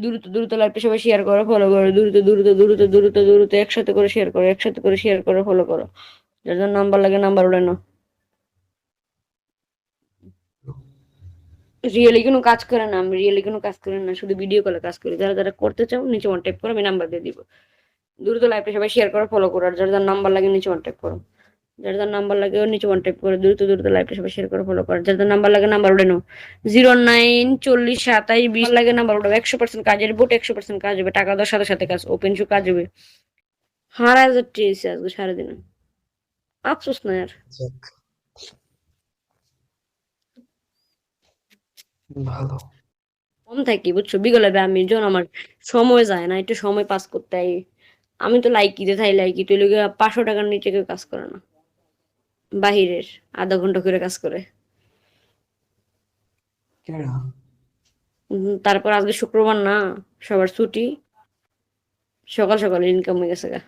দ্রুত দ্রুত লাইভটা সবাই শেয়ার করো, ফলো করো, দ্রুত দ্রুত দ্রুত দ্রুত দ্রুত একসাথে করে শেয়ার করো, একসাথে করে শেয়ার করো, ফলো করো। যার যার নাম্বার লাগে নাম্বার উঠে নাও। রিয়েলি কোনো কাজ করে না, আমি রিয়েলি কোনো কাজ করি না, শুধু ভিডিও কলে কাজ করি। যারা যারা করতে চাও নিচে ওয়ান টাইপ করো, আমি নাম্বার দিয়ে দিব। দ্রুত লাইভটা সবাই শেয়ার করো, ফলো করো। আর যার যার নাম্বার লাগে নিচে ওয়ান টাইপ করো, যার যার নাম্বার লাগে ওর নিচে ওয়ান টাইপ করো। দ্রুত দ্রুত লাইভটা সবাই শেয়ার করো, ফলো করো। যার যার নাম্বার লাগে নাম্বার উঠে নাও। 09 40 27 20 লাগে নাম্বার উঠে। 100% কাজের বোট, 100% কাজ হবে। টাকা দেওয়ার সাথে সাথে কাজ, ওপেন শো কাজ হবে। হারায় যাচ্ছে আজকে সারাদিনে, আফসোস না আর। যাক, ভালো। কম থাকি বুঝছো, বিগলে আমি যখন আমার সময় যায় না, একটু সময় পাস করতে হয়। আমি তো লাইকিতে থাই, লাইকি তো 500 টাকার নিচে কেউ কাজ করে না বাহিরের, আধা ঘন্টা করে কাজ করে। কেডা? তারপর আজকে শুক্রবার না, সবার ছুটি, সকাল সকাল ইনকাম হয়ে গেছে গা।